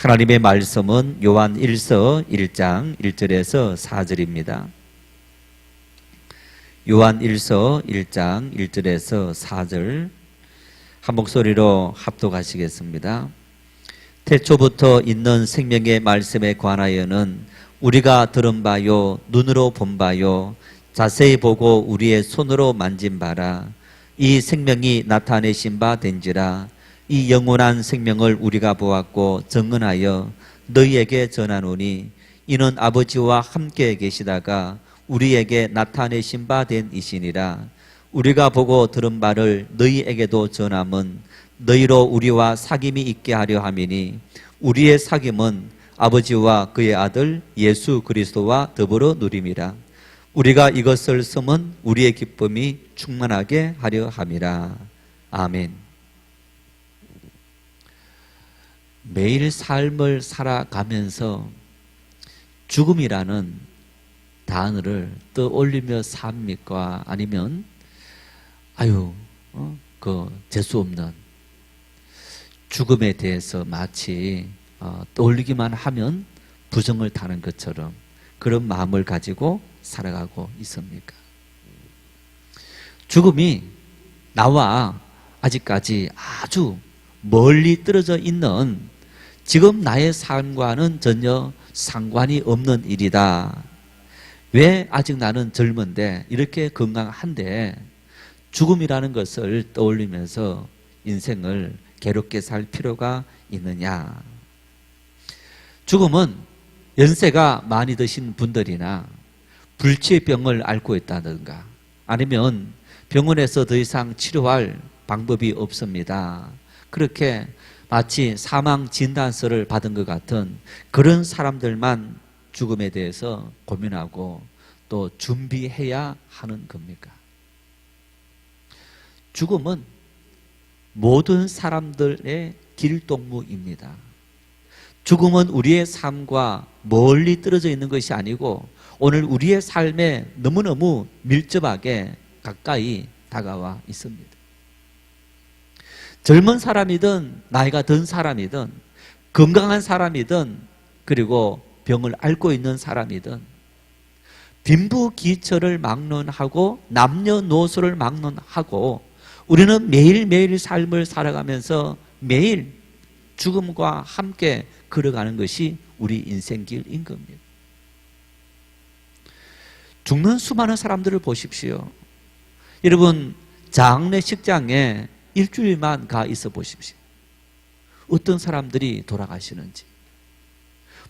하나님의 말씀은 요한 1서 1장 1절에서 4절입니다. 요한 1서 1장 1절에서 4절 한 목소리로 합독하시겠습니다. 태초부터 있는 생명의 말씀에 관하여는 우리가 들은 바요 눈으로 본 바요 자세히 보고 우리의 손으로 만진 바라. 이 생명이 나타내신 바 된지라. 이 영원한 생명을 우리가 보았고 증언하여 너희에게 전하노니 이는 아버지와 함께 계시다가 우리에게 나타내신 바 된 이시니라. 우리가 보고 들은 바를 너희에게도 전함은 너희로 우리와 사귐이 있게 하려 함이니 우리의 사귐은 아버지와 그의 아들 예수 그리스도와 더불어 누림이라. 우리가 이것을 쓰면 우리의 기쁨이 충만하게 하려 함이라. 아멘. 매일 삶을 살아가면서 죽음이라는 단어를 떠올리며 삽니까? 아니면 재수 없는 죽음에 대해서 마치 떠올리기만 하면 부정을 타는 것처럼 그런 마음을 가지고 살아가고 있습니까? 죽음이 나와 아직까지 아주 멀리 떨어져 있는 지금 나의 삶과는 전혀 상관이 없는 일이다. 왜 아직 나는 젊은데 이렇게 건강한데 죽음이라는 것을 떠올리면서 인생을 괴롭게 살 필요가 있느냐? 죽음은 연세가 많이 드신 분들이나 불치병을 앓고 있다든가 아니면 병원에서 더 이상 치료할 방법이 없습니다. 그렇게 마치 사망 진단서를 받은 것 같은 그런 사람들만 죽음에 대해서 고민하고 또 준비해야 하는 겁니까? 죽음은 모든 사람들의 길동무입니다. 죽음은 우리의 삶과 멀리 떨어져 있는 것이 아니고 오늘 우리의 삶에 너무너무 밀접하게 가까이 다가와 있습니다. 젊은 사람이든 나이가 든 사람이든 건강한 사람이든 그리고 병을 앓고 있는 사람이든 빈부귀천을 막론하고 남녀노소를 막론하고 우리는 매일매일 삶을 살아가면서 매일 죽음과 함께 걸어가는 것이 우리 인생길인 겁니다. 죽는 수많은 사람들을 보십시오. 여러분 장례식장에 일주일만 가 있어 보십시오. 어떤 사람들이 돌아가시는지.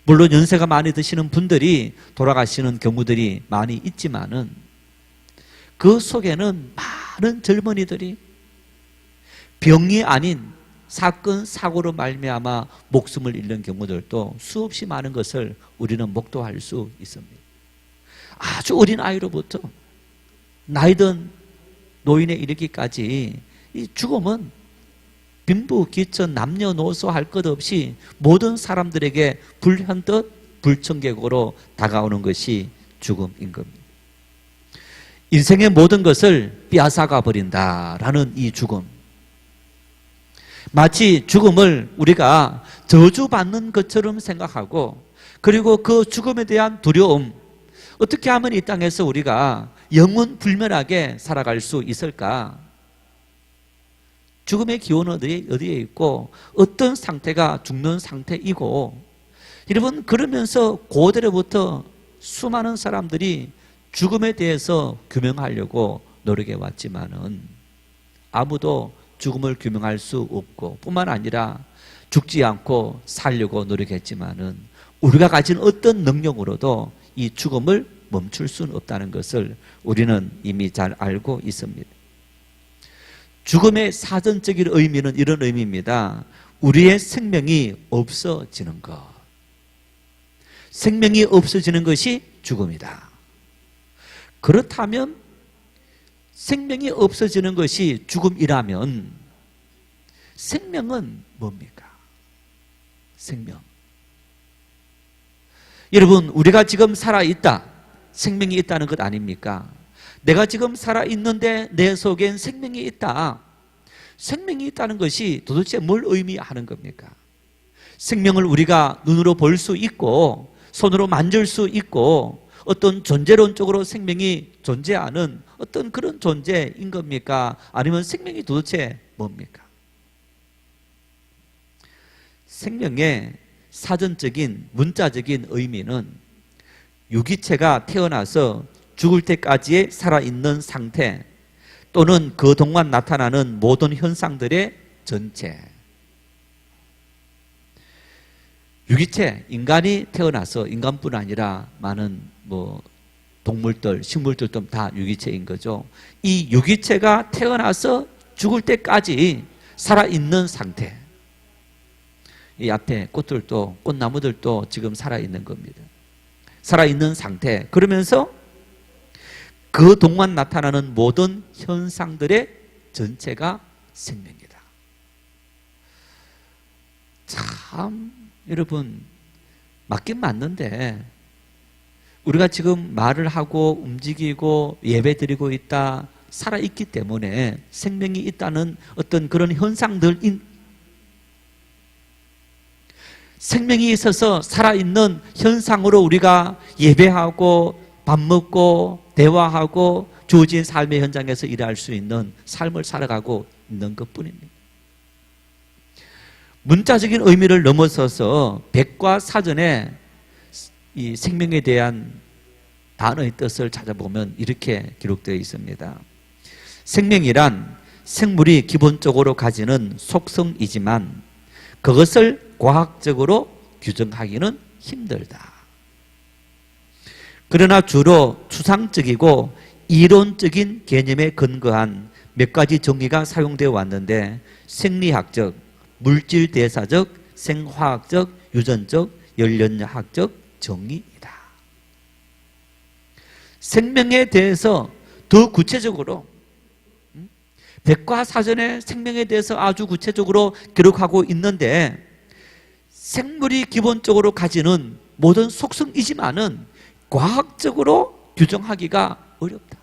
물론 연세가 많이 드시는 분들이 돌아가시는 경우들이 많이 있지만은 그 속에는 많은 젊은이들이 병이 아닌 사건, 사고로 말미암아 목숨을 잃는 경우들도 수없이 많은 것을 우리는 목도할 수 있습니다. 아주 어린 아이로부터 나이든 노인에 이르기까지 이 죽음은 빈부귀천 남녀노소 할 것 없이 모든 사람들에게 불현듯 불청객으로 다가오는 것이 죽음인 겁니다. 인생의 모든 것을 빼앗아가 버린다라는 이 죽음, 마치 죽음을 우리가 저주받는 것처럼 생각하고 그리고 그 죽음에 대한 두려움, 어떻게 하면 이 땅에서 우리가 영원 불멸하게 살아갈 수 있을까? 죽음의 기원은 어디에 있고 어떤 상태가 죽는 상태이고, 여러분 그러면서 고대로부터 수많은 사람들이 죽음에 대해서 규명하려고 노력해 왔지만은 아무도 죽음을 규명할 수 없고 뿐만 아니라 죽지 않고 살려고 노력했지만은 우리가 가진 어떤 능력으로도 이 죽음을 멈출 수는 없다는 것을 우리는 이미 잘 알고 있습니다. 죽음의 사전적인 의미는 이런 의미입니다. 우리의 생명이 없어지는 것. 생명이 없어지는 것이 죽음이다. 그렇다면 생명이 없어지는 것이 죽음이라면 생명은 뭡니까? 생명. 여러분, 우리가 지금 살아있다, 생명이 있다는 것 아닙니까? 내가 지금 살아있는데 내 속엔 생명이 있다. 생명이 있다는 것이 도대체 뭘 의미하는 겁니까? 생명을 우리가 눈으로 볼 수 있고 손으로 만질 수 있고 어떤 존재론적으로 생명이 존재하는 어떤 그런 존재인 겁니까? 아니면 생명이 도대체 뭡니까? 생명의 사전적인 문자적인 의미는 유기체가 태어나서 죽을 때까지의 살아있는 상태 또는 그동안 나타나는 모든 현상들의 전체. 유기체, 인간이 태어나서 인간뿐 아니라 많은 동물들, 식물들도 다 유기체인 거죠. 이 유기체가 태어나서 죽을 때까지 살아있는 상태. 이 앞에 꽃들도, 꽃나무들도 지금 살아있는 겁니다. 살아있는 상태. 그러면서 그동안 나타나는 모든 현상들의 전체가 생명이다. 참 여러분 맞긴 맞는데 우리가 지금 말을 하고 움직이고 예배드리고 있다, 살아있기 때문에 생명이 있다는 어떤 그런 현상들, 생명이 있어서 살아있는 현상으로 우리가 예배하고 밥 먹고 대화하고 주어진 삶의 현장에서 일할 수 있는 삶을 살아가고 있는 것뿐입니다. 문자적인 의미를 넘어서서 백과사전에 이 생명에 대한 단어의 뜻을 찾아보면 이렇게 기록되어 있습니다. 생명이란 생물이 기본적으로 가지는 속성이지만 그것을 과학적으로 규정하기는 힘들다. 그러나 주로 추상적이고 이론적인 개념에 근거한 몇 가지 정의가 사용되어 왔는데 생리학적, 물질대사적, 생화학적, 유전적, 연령학적 정의이다. 생명에 대해서 더 구체적으로 백과사전에 생명에 대해서 아주 구체적으로 기록하고 있는데 생물이 기본적으로 가지는 모든 속성이지만은 과학적으로 규정하기가 어렵다.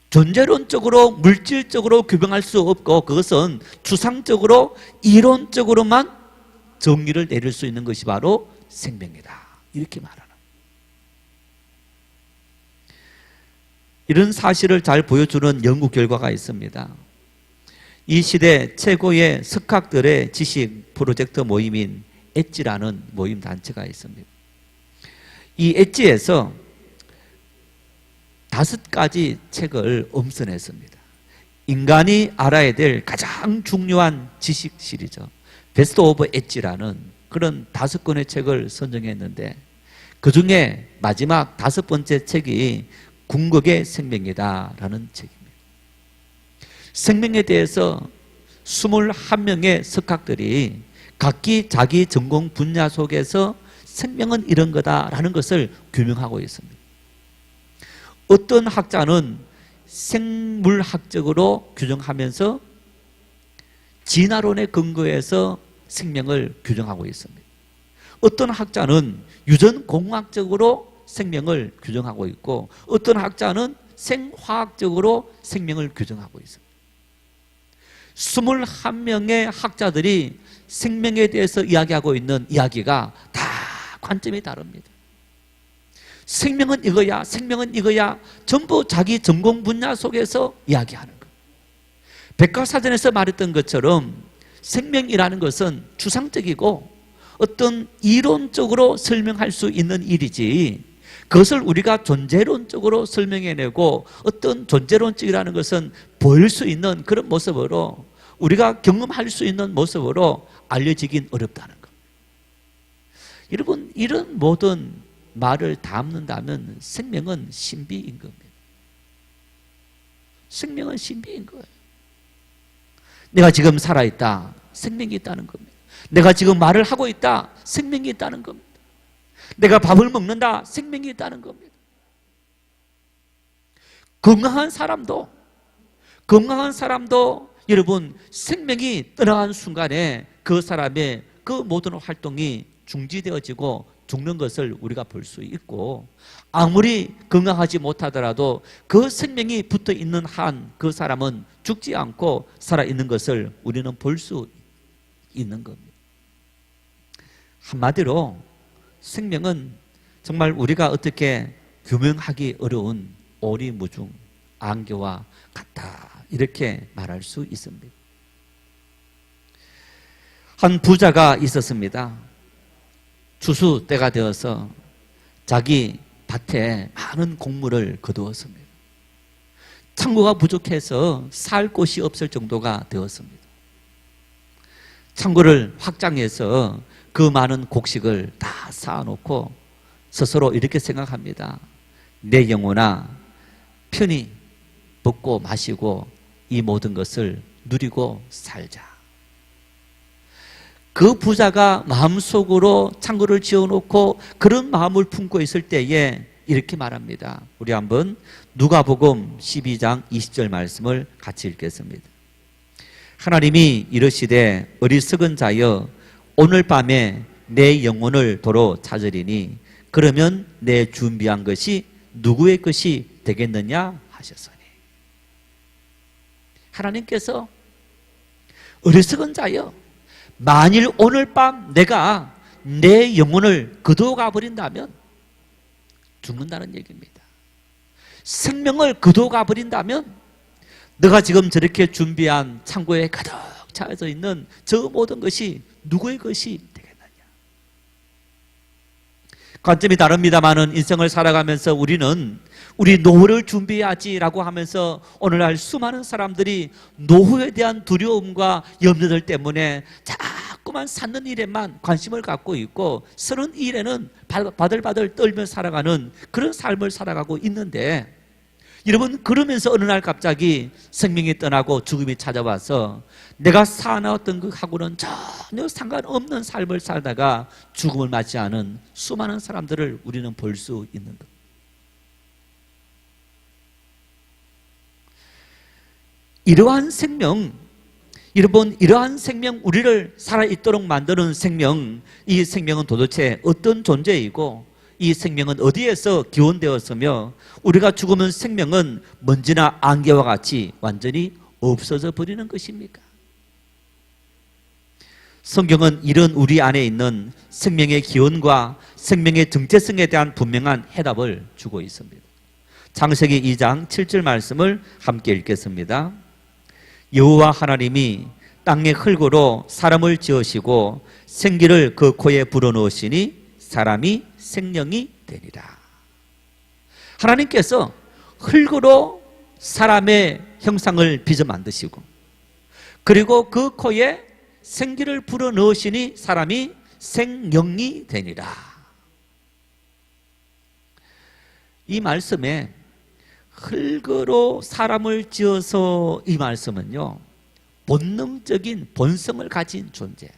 존재론적으로 물질적으로 규명할 수 없고 그것은 추상적으로 이론적으로만 정의를 내릴 수 있는 것이 바로 생명이다. 이렇게 말하는. 이런 사실을 잘 보여주는 연구 결과가 있습니다. 이 시대 최고의 석학들의 지식 프로젝트 모임인 엣지라는 모임 단체가 있습니다. 이 엣지에서 5가지 책을 엄선했습니다. 인간이 알아야 될 가장 중요한 지식 시리즈 베스트 오브 엣지라는 그런 5권의 책을 선정했는데 그 중에 마지막 5번째 책이 궁극의 생명이다라는 책입니다. 생명에 대해서 21명의 석학들이 각기 자기 전공 분야 속에서 생명은 이런 거다라는 것을 규명하고 있습니다. 어떤 학자는 생물학적으로 규정하면서 진화론에 근거해서 생명을 규정하고 있습니다. 어떤 학자는 유전공학적으로 생명을 규정하고 있고 어떤 학자는 생화학적으로 생명을 규정하고 있습니다. 21명의 학자들이 생명에 대해서 이야기하고 있는 이야기가 다 관점이 다릅니다. 생명은 이거야, 생명은 이거야, 전부 자기 전공 분야 속에서 이야기하는 것. 백과사전에서 말했던 것처럼 생명이라는 것은 추상적이고 어떤 이론적으로 설명할 수 있는 일이지 그것을 우리가 존재론적으로 설명해내고 어떤 존재론적이라는 것은 보일 수 있는 그런 모습으로 우리가 경험할 수 있는 모습으로 알려지긴 어렵다는 것. 여러분, 이런 모든 말을 담는다면 생명은 신비인 겁니다. 생명은 신비인 거예요. 내가 지금 살아있다, 생명이 있다는 겁니다. 내가 지금 말을 하고 있다, 생명이 있다는 겁니다. 내가 밥을 먹는다, 생명이 있다는 겁니다. 건강한 사람도 여러분 생명이 떠나간 순간에 그 사람의 그 모든 활동이 중지되어지고 죽는 것을 우리가 볼 수 있고 아무리 건강하지 못하더라도 그 생명이 붙어 있는 한 그 사람은 죽지 않고 살아있는 것을 우리는 볼 수 있는 겁니다. 한마디로 생명은 정말 우리가 어떻게 규명하기 어려운 오리무중, 안개와 같다, 이렇게 말할 수 있습니다. 한 부자가 있었습니다. 추수 때가 되어서 자기 밭에 많은 곡물을 거두었습니다. 창고가 부족해서 살 곳이 없을 정도가 되었습니다. 창고를 확장해서 그 많은 곡식을 다 쌓아놓고 스스로 이렇게 생각합니다. 내 영혼아, 편히 먹고 마시고 이 모든 것을 누리고 살자. 그 부자가 마음속으로 창고를 지어놓고 그런 마음을 품고 있을 때에 이렇게 말합니다. 우리 한번 누가복음 12장 20절 말씀을 같이 읽겠습니다. 하나님이 이르시되 어리석은 자여 오늘 밤에 내 영혼을 도로 찾으리니 그러면 내 준비한 것이 누구의 것이 되겠느냐 하셨으니. 하나님께서 어리석은 자여, 만일 오늘 밤 내가 내 영혼을 거두어가 버린다면 죽는다는 얘기입니다. 생명을 거두어가 버린다면 너가 지금 저렇게 준비한 창고에 가득 차져 있는 저 모든 것이 누구의 것이 되겠느냐. 관점이 다릅니다마는 인생을 살아가면서 우리는 우리 노후를 준비해야지라고 하면서 오늘날 수많은 사람들이 노후에 대한 두려움과 염려들 때문에 자꾸만 사는 일에만 관심을 갖고 있고 쓰는 일에는 바들바들 떨며 살아가는 그런 삶을 살아가고 있는데, 여러분, 그러면서 어느 날 갑자기 생명이 떠나고 죽음이 찾아와서 내가 살아왔던 그하고는 전혀 상관없는 삶을 살다가 죽음을 맞이하는 수많은 사람들을 우리는 볼 수 있는 것. 이러한 생명, 여러분, 이러한 생명, 우리를 살아있도록 만드는 생명, 이 생명은 도대체 어떤 존재이고 이 생명은 어디에서 기원되었으며 우리가 죽으면 생명은 먼지나 안개와 같이 완전히 없어져 버리는 것입니까? 성경은 이런 우리 안에 있는 생명의 기원과 생명의 정체성에 대한 분명한 해답을 주고 있습니다. 창세기 2장 7절 말씀을 함께 읽겠습니다. 여호와 하나님이 땅의 흙으로 사람을 지으시고 생기를 그 코에 불어넣으시니 사람이 생명이 되니라. 하나님께서 흙으로 사람의 형상을 빚어 만드시고 그리고 그 코에 생기를 불어넣으시니 사람이 생명이 되니라. 이 말씀에 흙으로 사람을 지어서, 이 말씀은요, 본능적인 본성을 가진 존재,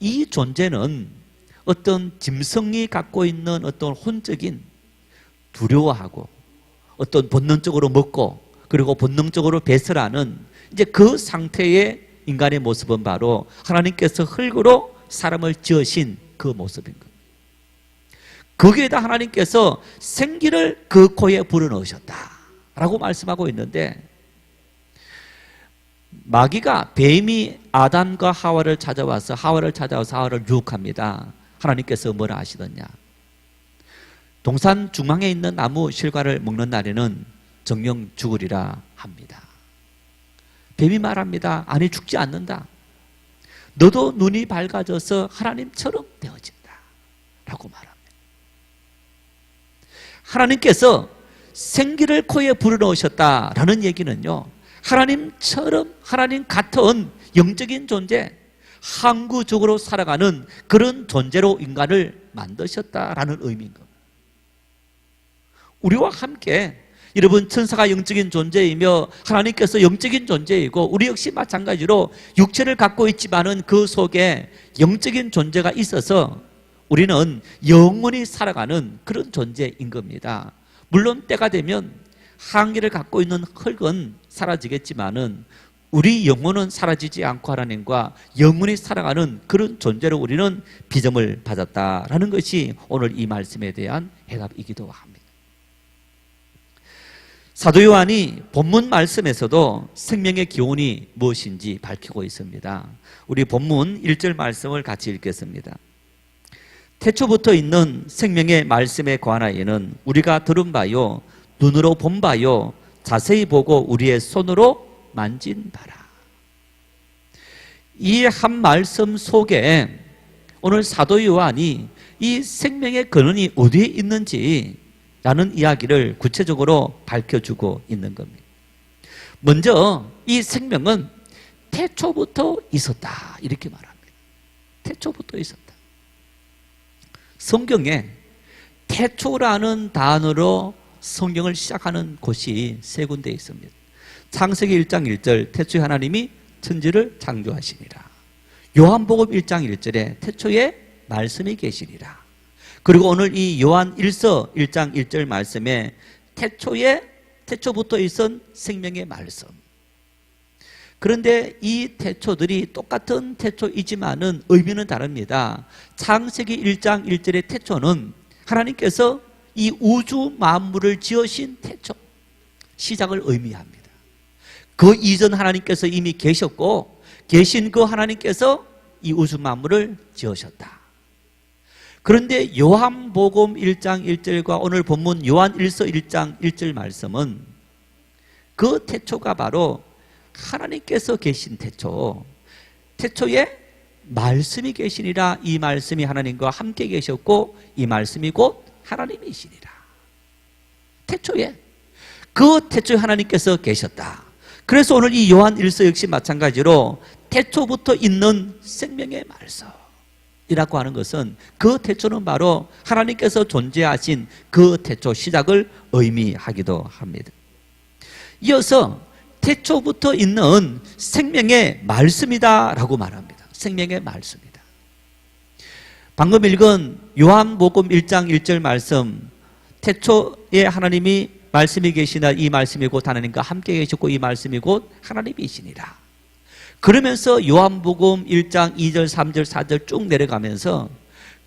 이 존재는 어떤 짐승이 갖고 있는 어떤 혼적인 두려워하고 어떤 본능적으로 먹고 그리고 본능적으로 배설하는 이제 그 상태의 인간의 모습은 바로 하나님께서 흙으로 사람을 지으신 그 모습인 겁니다. 거기에다 하나님께서 생기를 그 코에 불어넣으셨다라고 말씀하고 있는데, 마귀가, 뱀이 아담과 하와를 찾아와서 하와를 유혹합니다. 하나님께서 뭐라 하시더냐? 동산 중앙에 있는 나무 실과를 먹는 날에는 정령 죽으리라 합니다. 뱀이 말합니다. 아니, 죽지 않는다. 너도 눈이 밝아져서 하나님처럼 되어진다 라고 말합니다. 하나님께서 생기를 코에 불어넣으셨다라는 얘기는요, 하나님처럼, 하나님 같은 영적인 존재, 항구적으로 살아가는 그런 존재로 인간을 만드셨다라는 의미인 겁니다. 우리와 함께, 여러분, 천사가 영적인 존재이며 하나님께서 영적인 존재이고 우리 역시 마찬가지로 육체를 갖고 있지만은 그 속에 영적인 존재가 있어서 우리는 영원히 살아가는 그런 존재인 겁니다. 물론 때가 되면 항해를 갖고 있는 흙은 사라지겠지만은 우리 영혼은 사라지지 않고 하나님과 영원히 살아가는 그런 존재로 우리는 빚음을 받았다라는 것이 오늘 이 말씀에 대한 해답이기도 합니다. 사도 요한이 본문 말씀에서도 생명의 기원이 무엇인지 밝히고 있습니다. 우리 본문 1절 말씀을 같이 읽겠습니다. 태초부터 있는 생명의 말씀에 관하여는 우리가 들은 바요, 눈으로 본 바요, 자세히 보고 우리의 손으로 만진 바라. 이 한 말씀 속에 오늘 사도 요한이 이 생명의 근원이 어디에 있는지 라는 이야기를 구체적으로 밝혀주고 있는 겁니다. 먼저 이 생명은 태초부터 있었다 이렇게 말합니다. 태초부터 있었다. 성경에 태초라는 단어로 성경을 시작하는 곳이 세 군데 있습니다. 창세기 1장 1절 태초에 하나님이 천지를 창조하시니라. 요한복음 1장 1절에 태초에 말씀이 계시니라. 그리고 오늘 이 요한 1서 1장 1절 말씀에 태초부터 있은 생명의 말씀. 그런데 이 태초들이 똑같은 태초이지만은 의미는 다릅니다. 창세기 1장 1절의 태초는 하나님께서 이 우주 만물을 지으신 태초, 시작을 의미합니다. 그 이전 하나님께서 이미 계셨고 계신 그 하나님께서 이 우주 만물을 지으셨다. 그런데 요한복음 1장 1절과 오늘 본문 요한 1서 1장 1절 말씀은 그 태초가 바로 하나님께서 계신 태초, 태초에 말씀이 계시니라. 이 말씀이 하나님과 함께 계셨고 이 말씀이 곧 하나님이시니라. 태초에 그 태초에 하나님께서 계셨다. 그래서 오늘 이 요한 1서 역시 마찬가지로 태초부터 있는 생명의 말씀이라고 하는 것은 그 태초는 바로 하나님께서 존재하신 그 태초 시작을 의미하기도 합니다. 이어서 태초부터 있는 생명의 말씀이다라고 말합니다. 생명의 말씀이다. 방금 읽은 요한복음 1장 1절 말씀, 태초에 하나님이 말씀이 계시나 이 말씀이 곧 하나님과 함께 계셨고 이 말씀이 곧 하나님이시니라. 그러면서 요한복음 1장 2절 3절 4절 쭉 내려가면서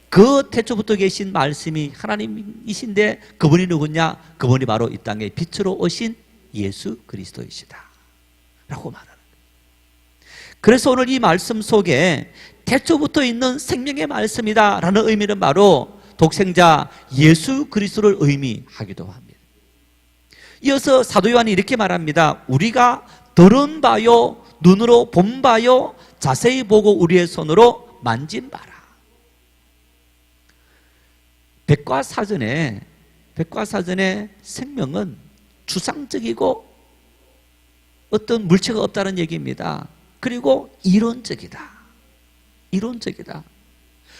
그 태초부터 계신 말씀이 하나님이신데 그분이 누구냐? 그분이 바로 이 땅에 빛으로 오신 예수 그리스도이시다 라고 말하는 거예요. 그래서 오늘 이 말씀 속에 태초부터 있는 생명의 말씀이다 라는 의미는 바로 독생자 예수 그리스도를 의미하기도 합니다. 이어서 사도 요한이 이렇게 말합니다. 우리가 들은 바요, 눈으로 본 바요, 자세히 보고 우리의 손으로 만진 바라. 백과사전에 생명은 추상적이고 어떤 물체가 없다는 얘기입니다. 그리고 이론적이다.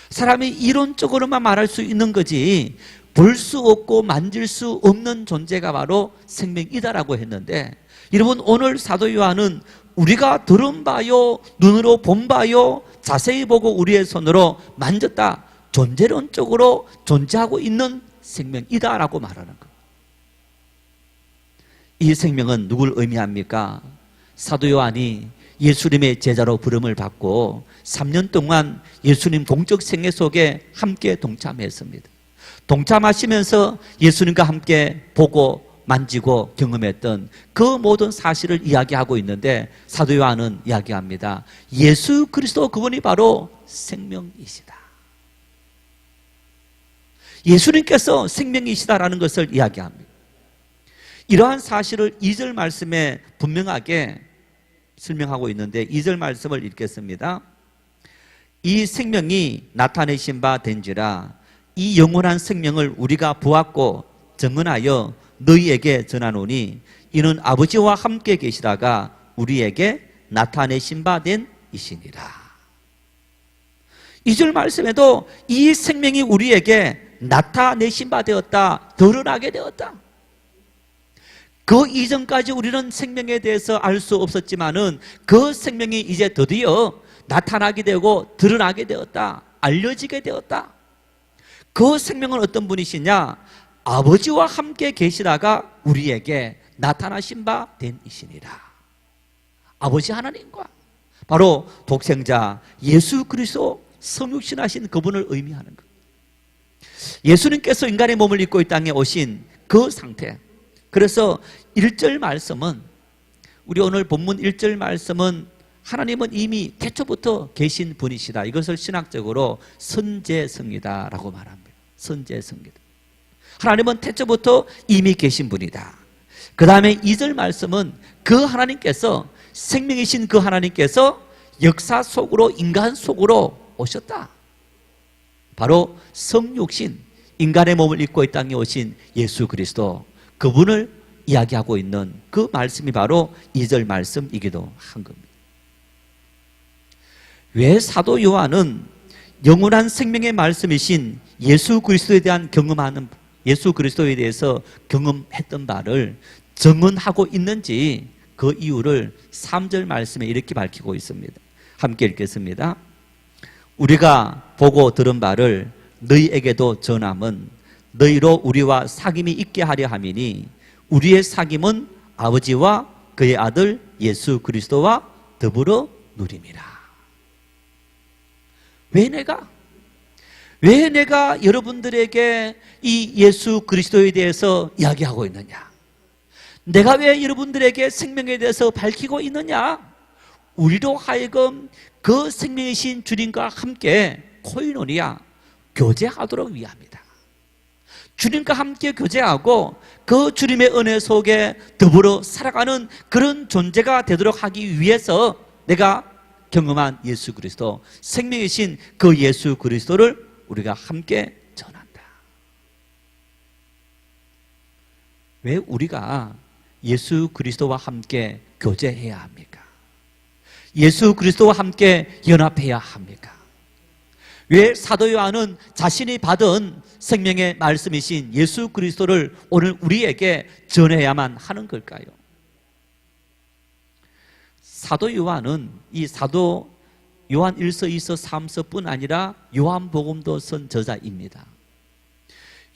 사람이 이론적으로만 말할 수 있는 거지 볼 수 없고 만질 수 없는 존재가 바로 생명이다라고 했는데, 여러분 오늘 사도 요한은 우리가 들은 바요, 눈으로 본 바요, 자세히 보고 우리의 손으로 만졌다, 존재론적으로 존재하고 있는 생명이다라고 말하는 거예요. 이 생명은 누굴 의미합니까? 사도 요한이 예수님의 제자로 부름을 받고 3년 동안 예수님 공적 생애 속에 함께 동참했습니다. 동참하시면서 예수님과 함께 보고 만지고 경험했던 그 모든 사실을 이야기하고 있는데 사도 요한은 이야기합니다. 예수 그리스도 그분이 바로 생명이시다. 예수님께서 생명이시다라는 것을 이야기합니다. 이러한 사실을 2절 말씀에 분명하게 설명하고 있는데 2절 말씀을 읽겠습니다. 이 생명이 나타내신 바 된지라 이 영원한 생명을 우리가 보았고 증언하여 너희에게 전하노니 이는 아버지와 함께 계시다가 우리에게 나타내신 바 된 이시니라. 2절 말씀에도 이 생명이 우리에게 나타내신 바 되었다, 드러나게 되었다. 그 이전까지 우리는 생명에 대해서 알 수 없었지만은 그 생명이 이제 드디어 나타나게 되고 드러나게 되었다, 알려지게 되었다. 그 생명은 어떤 분이시냐? 아버지와 함께 계시다가 우리에게 나타나신 바 된 이시니라. 아버지 하나님과 바로 독생자 예수 그리스도 성육신하신 그분을 의미하는 것. 예수님께서 인간의 몸을 입고 이 땅에 오신 그 상태. 그래서 1절 말씀은, 우리 오늘 본문 1절 말씀은 하나님은 이미 태초부터 계신 분이시다. 이것을 신학적으로 선재성이다라고 말합니다. 선재성이다. 하나님은 태초부터 이미 계신 분이다. 그 다음에 2절 말씀은 그 하나님께서, 생명이신 그 하나님께서 역사 속으로, 인간 속으로 오셨다. 바로 성육신, 인간의 몸을 입고 이 땅에 오신 예수 그리스도, 그분을 이야기하고 있는 그 말씀이 바로 2절 말씀이기도 한 겁니다. 왜 사도 요한은 영원한 생명의 말씀이신 예수 그리스도에 대한 경험하는, 예수 그리스도에 대해서 경험했던 바를 증언하고 있는지 그 이유를 3절 말씀에 이렇게 밝히고 있습니다. 함께 읽겠습니다. 우리가 보고 들은 바를 너희에게도 전함은 너희로 우리와 사귐이 있게 하려 함이니 우리의 사귐은 아버지와 그의 아들 예수 그리스도와 더불어 누림이라. 왜 내가 여러분들에게 이 예수 그리스도에 대해서 이야기하고 있느냐? 내가 왜 여러분들에게 생명에 대해서 밝히고 있느냐? 우리로 하여금 그 생명이신 주님과 함께 코이노니아, 교제하도록 위함이다. 주님과 함께 교제하고 그 주님의 은혜 속에 더불어 살아가는 그런 존재가 되도록 하기 위해서 내가 경험한 예수 그리스도, 생명이신 그 예수 그리스도를 우리가 함께 전한다. 왜 우리가 예수 그리스도와 함께 교제해야 합니까? 예수 그리스도와 함께 연합해야 합니까? 왜 사도 요한은 자신이 받은 생명의 말씀이신 예수 그리스도를 오늘 우리에게 전해야만 하는 걸까요? 사도 요한은 이 사도 요한 1서, 2서, 3서뿐 아니라 요한복음도 쓴 저자입니다.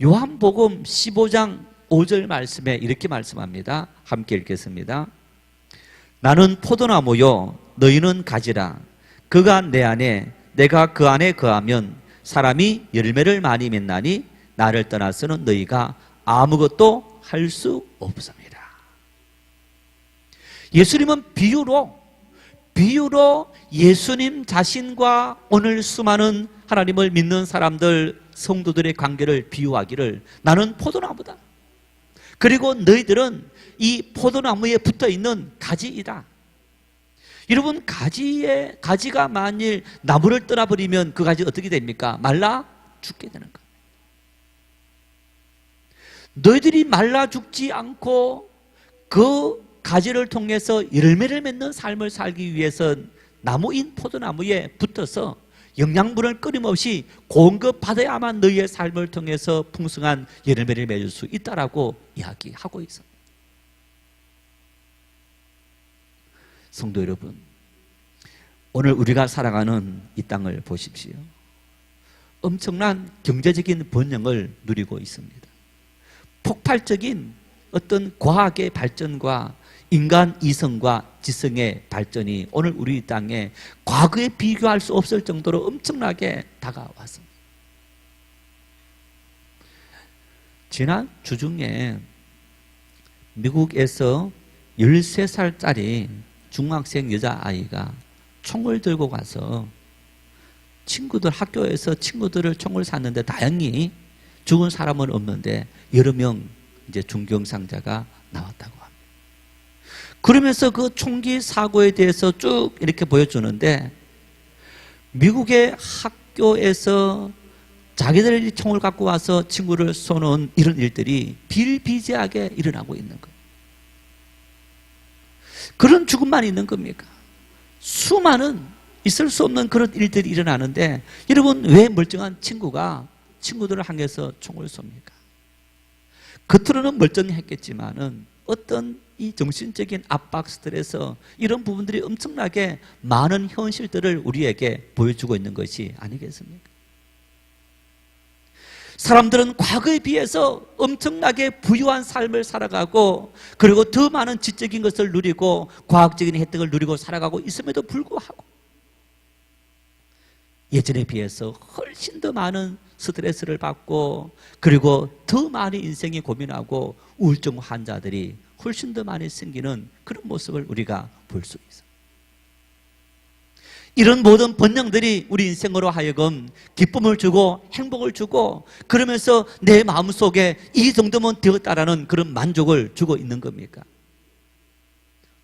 요한복음 15장 5절 말씀에 이렇게 말씀합니다. 함께 읽겠습니다. 나는 포도나무요 너희는 가지라. 그가 내 안에 내가 그 안에 거하면 사람이 열매를 많이 맺나니 나를 떠나서는 너희가 아무것도 할 수 없습니다. 예수님은 비유로 예수님 자신과 오늘 수많은 하나님을 믿는 사람들, 성도들의 관계를 비유하기를 나는 포도나무다. 그리고 너희들은 이 포도나무에 붙어있는 가지이다. 여러분, 가지가 만일 나무를 떠나버리면 그 가지 어떻게 됩니까? 말라 죽게 되는 거예요. 너희들이 말라 죽지 않고 그 가지를 통해서 열매를 맺는 삶을 살기 위해선 나무인 포도나무에 붙어서 영양분을 끊임없이 공급받아야만 너희의 삶을 통해서 풍성한 열매를 맺을 수 있다라고 이야기하고 있습니다. 성도 여러분, 오늘 우리가 살아가는 이 땅을 보십시오. 엄청난 경제적인 번영을 누리고 있습니다. 폭발적인 어떤 과학의 발전과 인간 이성과 지성의 발전이 오늘 우리 땅에 과거에 비교할 수 없을 정도로 엄청나게 다가왔습니다. 지난 주중에 미국에서 13살짜리 중학생 여자아이가 총을 들고 가서 학교에서 친구들을 총을 쐈는데 다행히 죽은 사람은 없는데 여러 명 이제 중경상자가 나왔다고 합니다. 그러면서 그 총기 사고에 대해서 쭉 이렇게 보여주는데 미국의 학교에서 자기들이 총을 갖고 와서 친구를 쏘는 이런 일들이 비일비재하게 일어나고 있는 거예요. 그런 죽음만 있는 겁니까? 수많은 있을 수 없는 그런 일들이 일어나는데 여러분, 왜 멀쩡한 친구가 친구들을 향해서 총을 쏩니까? 겉으로는 멀쩡했겠지만은 어떤 이 정신적인 압박, 스트레스, 이런 부분들이 엄청나게 많은 현실들을 우리에게 보여주고 있는 것이 아니겠습니까? 사람들은 과거에 비해서 엄청나게 부유한 삶을 살아가고 그리고 더 많은 지적인 것을 누리고 과학적인 혜택을 누리고 살아가고 있음에도 불구하고 예전에 비해서 훨씬 더 많은 스트레스를 받고 그리고 더 많이 인생에 고민하고 우울증 환자들이 훨씬 더 많이 생기는 그런 모습을 우리가 볼 수 있어요. 이런 모든 본능들이 우리 인생으로 하여금 기쁨을 주고 행복을 주고 그러면서 내 마음속에 이 정도면 되었다라는 그런 만족을 주고 있는 겁니까?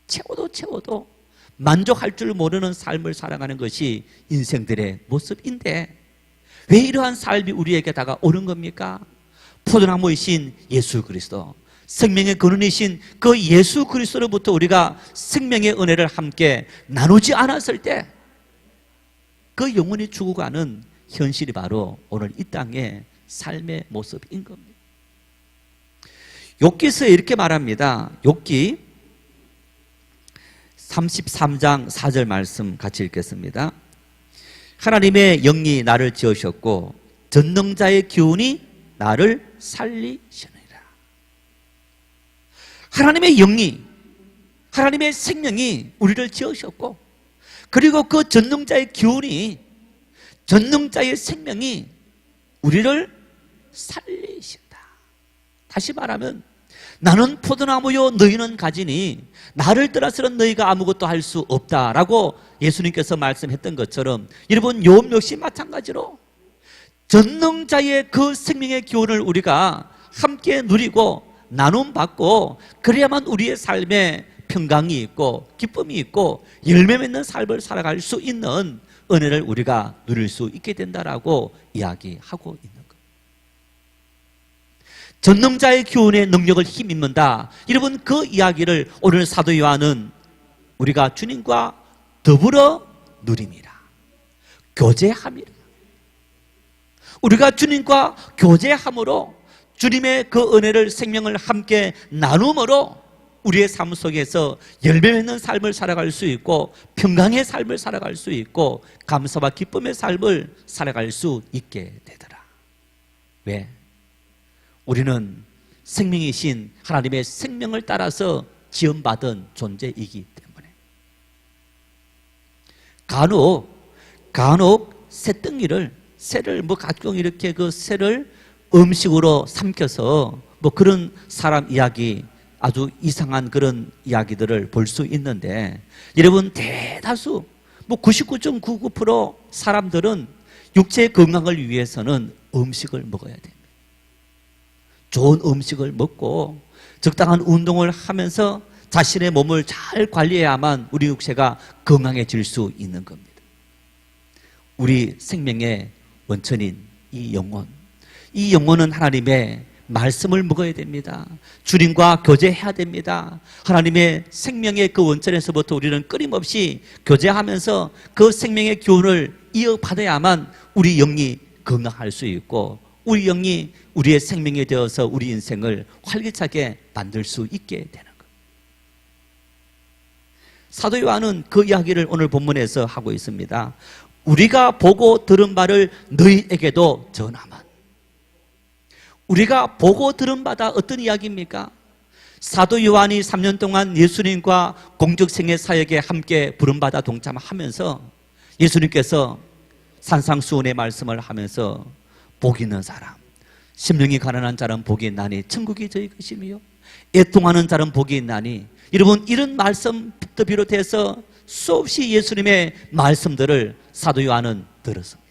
채워도 만족할 줄 모르는 삶을 살아가는 것이 인생들의 모습인데 왜 이러한 삶이 우리에게 다가오는 겁니까? 포도나무이신 예수 그리스도, 생명의 근원이신 그 예수 그리스도로부터 우리가 생명의 은혜를 함께 나누지 않았을 때 그 영혼이 죽어가는 현실이 바로 오늘 이 땅의 삶의 모습인 겁니다. 욥기서에 이렇게 말합니다. 욥기 33장 4절 말씀 같이 읽겠습니다. 하나님의 영이 나를 지으셨고 전능자의 기운이 나를 살리시느니라. 하나님의 영이, 하나님의 생명이 우리를 지으셨고 그리고 그 전능자의 기운이, 전능자의 생명이 우리를 살리신다. 다시 말하면 나는 포도나무요 너희는 가지니 나를 떠나서는 너희가 아무것도 할 수 없다라고 예수님께서 말씀했던 것처럼 여러분 욥 역시 마찬가지로 전능자의 그 생명의 기운을 우리가 함께 누리고 나눔받고 그래야만 우리의 삶에 평강이 있고 기쁨이 있고 열매 맺는 삶을 살아갈 수 있는 은혜를 우리가 누릴 수 있게 된다라고 이야기하고 있는 것. 전능자의 기운의 능력을 힘입는다. 여러분 그 이야기를 오늘 사도 요한은 우리가 주님과 더불어 누림이라, 교제함이라. 우리가 주님과 교제함으로 주님의 그 은혜를 생명을 함께 나눔으로 우리의 삶 속에서 열매 맺는 삶을 살아갈 수 있고 평강의 삶을 살아갈 수 있고 감사와 기쁨의 삶을 살아갈 수 있게 되더라. 왜? 우리는 생명이신 하나님의 생명을 따라서 지음받은 존재이기 때문에. 간혹 새를 가끔 이렇게 그 새를 음식으로 삼켜서 그런 사람 이야기, 아주 이상한 그런 이야기들을 볼 수 있는데 여러분 대다수 99.99% 사람들은 육체의 건강을 위해서는 음식을 먹어야 됩니다. 좋은 음식을 먹고 적당한 운동을 하면서 자신의 몸을 잘 관리해야만 우리 육체가 건강해질 수 있는 겁니다. 우리 생명의 원천인 이 영혼은 하나님의 말씀을 먹어야 됩니다. 주님과 교제해야 됩니다. 하나님의 생명의 그 원천에서부터 우리는 끊임없이 교제하면서 그 생명의 기운을 이어받아야만 우리 영이 건강할 수 있고 우리 영이 우리의 생명이 되어서 우리 인생을 활기차게 만들 수 있게 되는 것. 사도 요한은 그 이야기를 오늘 본문에서 하고 있습니다. 우리가 보고 들은 바를 너희에게도 전하만. 우리가 보고 들은 바다 어떤 이야기입니까? 사도 요한이 3년 동안 예수님과 공적생애 사역에 함께 부름받아 동참하면서 예수님께서 산상수훈의 말씀을 하면서 복 있는 사람, 심령이 가난한 자는 복이 있나니 천국이 저희 것이며 애통하는 자는 복이 있나니. 여러분 이런 말씀부터 비롯해서 수없이 예수님의 말씀들을 사도 요한은 들었습니다.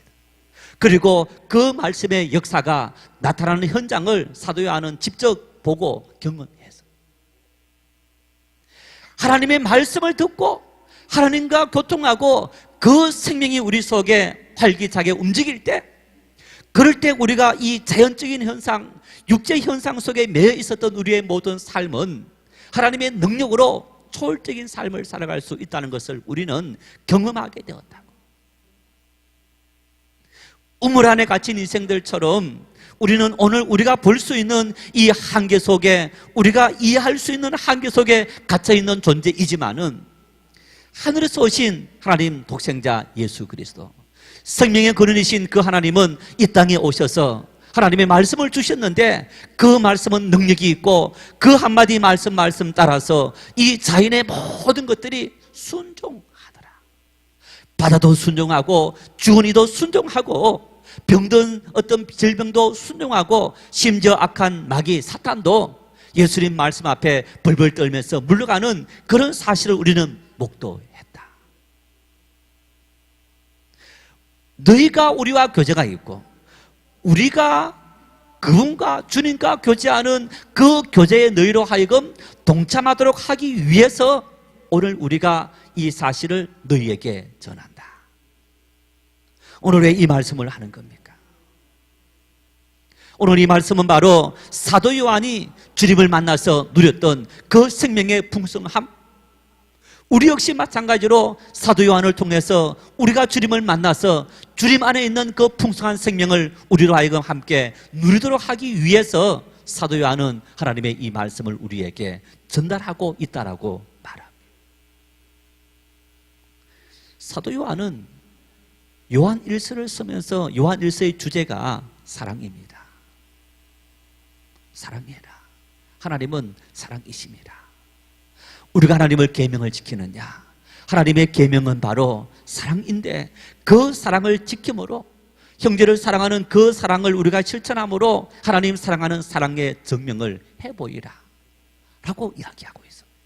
그리고 그 말씀의 역사가 나타나는 현장을 사도 요한은 직접 보고 경험해서 하나님의 말씀을 듣고 하나님과 교통하고 그 생명이 우리 속에 활기차게 움직일 때, 그럴 때 우리가 이 자연적인 현상, 육체 현상 속에 매여 있었던 우리의 모든 삶은 하나님의 능력으로 초월적인 삶을 살아갈 수 있다는 것을 우리는 경험하게 되었다고. 우물 안에 갇힌 인생들처럼 우리는 오늘 우리가 볼 수 있는 이 한계 속에, 우리가 이해할 수 있는 한계 속에 갇혀있는 존재이지만은 하늘에서 오신 하나님 독생자 예수 그리스도, 생명의 근원이신 그 하나님은 이 땅에 오셔서 하나님의 말씀을 주셨는데 그 말씀은 능력이 있고 그 한마디 말씀 따라서 이 자연의 모든 것들이 순종하더라. 바다도 순종하고 주거니도 순종하고 병든 어떤 질병도 순종하고 심지어 악한 마귀 사탄도 예수님 말씀 앞에 벌벌 떨면서 물러가는 그런 사실을 우리는 목도했다. 너희가 우리와 교제가 있고 우리가 그분과 주님과 교제하는 그 교제에 너희로 하여금 동참하도록 하기 위해서 오늘 우리가 이 사실을 너희에게 전한다. 오늘 왜 이 말씀을 하는 겁니까? 오늘 이 말씀은 바로 사도 요한이 주님을 만나서 누렸던 그 생명의 풍성함, 우리 역시 마찬가지로 사도 요한을 통해서 우리가 주님을 만나서 주님 안에 있는 그 풍성한 생명을 우리로 하여금 함께 누리도록 하기 위해서 사도 요한은 하나님의 이 말씀을 우리에게 전달하고 있다라고 말합니다. 사도 요한은 요한 1서를 쓰면서 요한 1서의 주제가 사랑입니다. 사랑해라. 하나님은 사랑이십니다. 우리가 하나님의 계명을 지키느냐? 하나님의 계명은 바로 사랑인데 그 사랑을 지킴으로, 형제를 사랑하는 그 사랑을 우리가 실천함으로 하나님 사랑하는 사랑의 증명을 해보이라 라고 이야기하고 있습니다.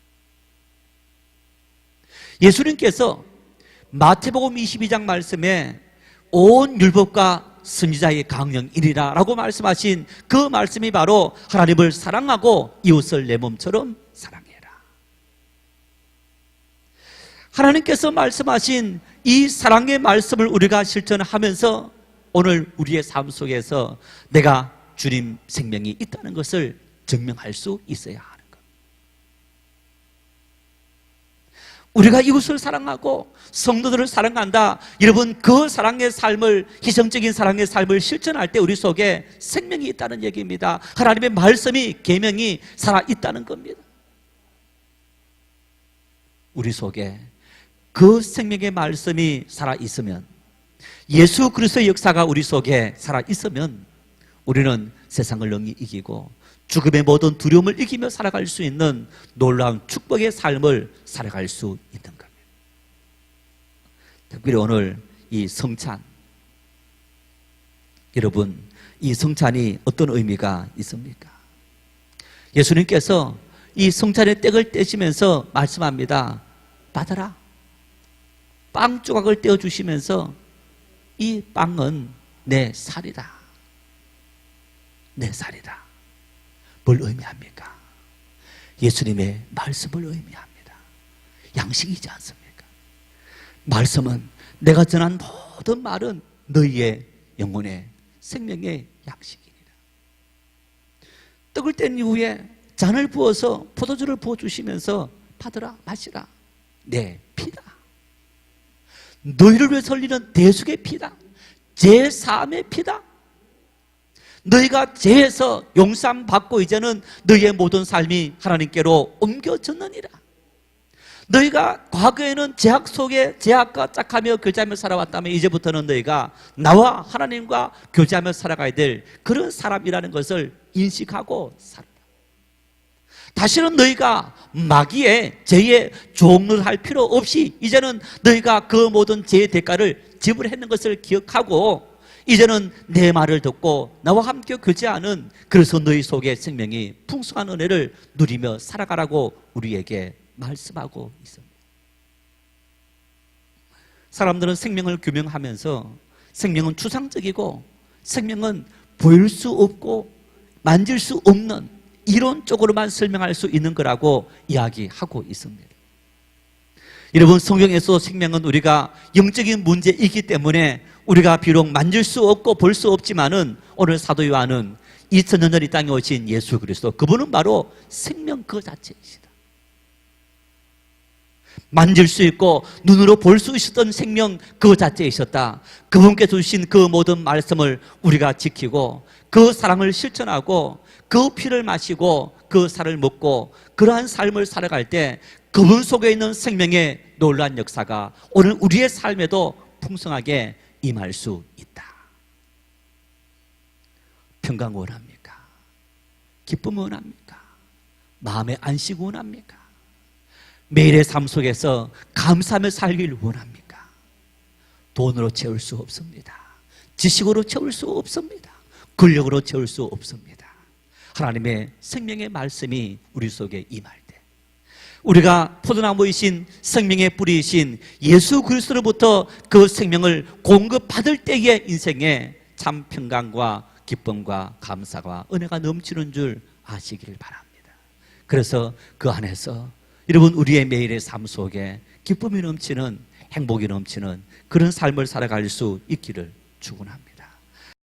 예수님께서 마태복음 22장 말씀에 온 율법과 선지자의 강령이니라 라고 말씀하신 그 말씀이 바로 하나님을 사랑하고 이웃을 내 몸처럼 사랑해라. 하나님께서 말씀하신 이 사랑의 말씀을 우리가 실천하면서 오늘 우리의 삶 속에서 내가 주님 생명이 있다는 것을 증명할 수 있어야 하는 것. 우리가 이웃을 사랑하고 성도들을 사랑한다. 여러분, 그 사랑의 삶을, 희생적인 사랑의 삶을 실천할 때 우리 속에 생명이 있다는 얘기입니다. 하나님의 말씀이, 계명이 살아있다는 겁니다. 우리 속에 그 생명의 말씀이 살아있으면, 예수 그리스도의 역사가 우리 속에 살아있으면 우리는 세상을 능히 이기고 죽음의 모든 두려움을 이기며 살아갈 수 있는 놀라운 축복의 삶을 살아갈 수 있는 겁니다. 특별히 오늘 이 성찬, 여러분, 이 성찬이 어떤 의미가 있습니까? 예수님께서 이 성찬의 떡을 떼시면서 말씀합니다. 받아라. 빵 조각을 떼어주시면서 이 빵은 내 살이다. 내 살이다. 뭘 의미합니까? 예수님의 말씀을 의미합니다. 양식이지 않습니까? 말씀은, 내가 전한 모든 말은 너희의 영혼의 생명의 양식이니라. 떡을 뗀 이후에 잔을 부어서 포도주를 부어주시면서 받으라, 마시라. 내 피다. 너희를 위해서 흘리는 대속의 피다. 제3의 피다. 너희가 죄에서 용서받고 이제는 너희의 모든 삶이 하나님께로 옮겨졌느니라. 너희가 과거에는 죄악 속에 죄악과 짝하며 교제하며 살아왔다면 이제부터는 너희가 나와 하나님과 교제하며 살아가야 될 그런 사람이라는 것을 인식하고 살아라. 다시는 너희가 마귀의 죄에 종노할 필요 없이 이제는 너희가 그 모든 죄의 대가를 지불했는 것을 기억하고 이제는 내 말을 듣고 나와 함께 교제하는, 그래서 너희 속에 생명이 풍성한 은혜를 누리며 살아가라고 우리에게 말씀하고 있습니다. 사람들은 생명을 규명하면서 생명은 추상적이고 생명은 보일 수 없고 만질 수 없는 이론적으로만 설명할 수 있는 거라고 이야기하고 있습니다. 여러분, 성경에서 생명은 우리가 영적인 문제이기 때문에 우리가 비록 만질 수 없고 볼 수 없지만은 오늘 사도 요한은 2000년 전 이 땅에 오신 예수 그리스도, 그분은 바로 생명 그 자체이시다. 만질 수 있고 눈으로 볼 수 있었던 생명 그 자체이셨다. 그분께서 주신 그 모든 말씀을 우리가 지키고 그 사랑을 실천하고 그 피를 마시고 그 살을 먹고 그러한 삶을 살아갈 때 그분 속에 있는 생명의 놀라운 역사가 오늘 우리의 삶에도 풍성하게 임할 수 있다. 평강 원합니까? 기쁨 원합니까? 마음의 안식 원합니까? 매일의 삶 속에서 감사하며 살기를 원합니까? 돈으로 채울 수 없습니다. 지식으로 채울 수 없습니다. 권력으로 채울 수 없습니다. 하나님의 생명의 말씀이 우리 속에 임할 때, 우리가 포도나무이신 생명의 뿌리이신 예수 그리스도로부터 그 생명을 공급받을 때의 인생에 참 평강과 기쁨과 감사와 은혜가 넘치는 줄 아시기를 바랍니다. 그래서 그 안에서 여러분 우리의 매일의 삶 속에 기쁨이 넘치는 행복이 넘치는 그런 삶을 살아갈 수 있기를 축원합니다.